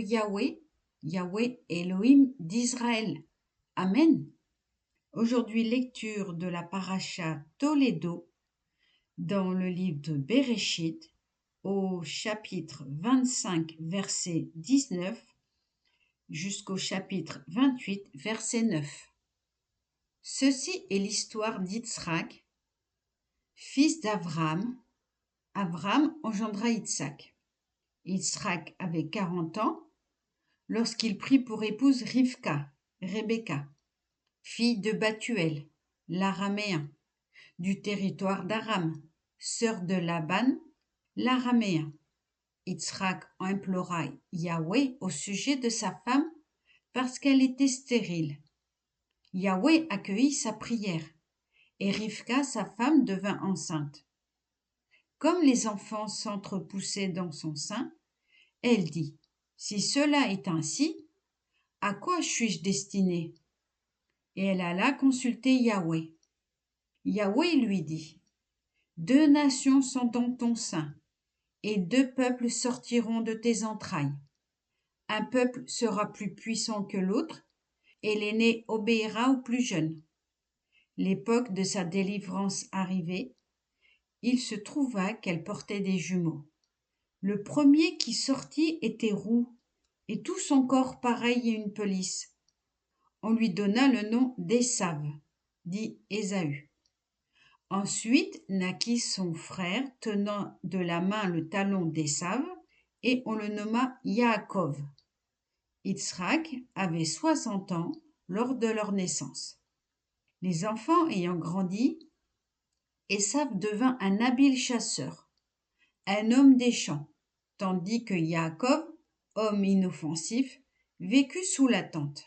Yahweh, Yahweh Elohim d'Israël. Amen. Aujourd'hui, lecture de la paracha Toledo dans le livre de Bereshit au chapitre 25, verset 19 jusqu'au chapitre 28, verset 9. Ceci est l'histoire d'Yitzhak, fils d'Abraham. Abraham engendra Yitzhak. Yitzhak avait 40 ans lorsqu'il prit pour épouse Rivka, Rebecca, fille de Bathuel, l'araméen, du territoire d'Aram, sœur de Laban, l'araméen. Yitzhak implora Yahweh au sujet de sa femme parce qu'elle était stérile. Yahweh accueillit sa prière et Rivka, sa femme, devint enceinte. Comme les enfants s'entrepoussaient dans son sein, elle dit : « Si cela est ainsi, à quoi suis-je destinée ? » Et elle alla consulter Yahweh. Yahweh lui dit : « 2 nations sont dans ton sein, et 2 peuples sortiront de tes entrailles. Un peuple sera plus puissant que l'autre, et l'aîné obéira au plus jeune. » L'époque de sa délivrance arrivée, il se trouva qu'elle portait des jumeaux. Le premier qui sortit était roux, et tout son corps pareil à une pelisse. On lui donna le nom d'Ésav, dit Ésaü. Ensuite naquit son frère tenant de la main le talon d'Ésav, et on le nomma Yaakov. Yitzhak avait 60 ans lors de leur naissance. Les enfants ayant grandi, Ésav devint un habile chasseur, un homme des champs, tandis que Yaakov, homme inoffensif, vécut sous la tente.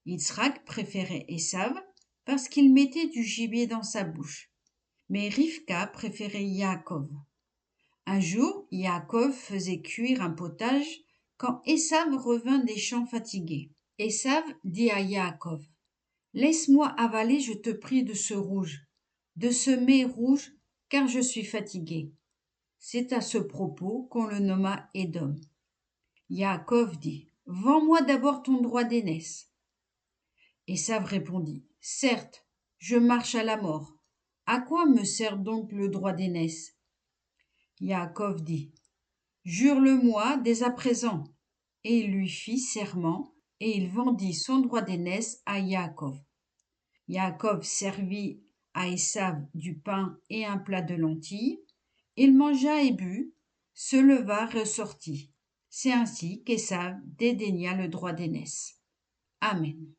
Yitzhak préférait Ésav parce qu'il mettait du gibier dans sa bouche, mais Rivka préférait Yaakov. Un jour, Yaakov faisait cuire un potage quand Ésav revint des champs fatigué. Ésav dit à Yaakov : « Laisse-moi avaler, je te prie, de ce rouge, de ce mets rouge, car je suis fatigué. » C'est à ce propos qu'on le nomma Édom. Yaakov dit : « Vends-moi d'abord ton droit d'aînesse. » Ésav répondit : « Certes, je marche à la mort. À quoi me sert donc le droit d'aînesse ? » Yaakov dit : « Jure-le-moi dès à présent. » Et il lui fit serment, et il vendit son droit d'aînesse à Yaakov. Yaakov servit à Ésav du pain et un plat de lentilles. Il mangea et but, se leva, ressortit. C'est ainsi qu'Ésav dédaigna le droit d'aînesse. Amen.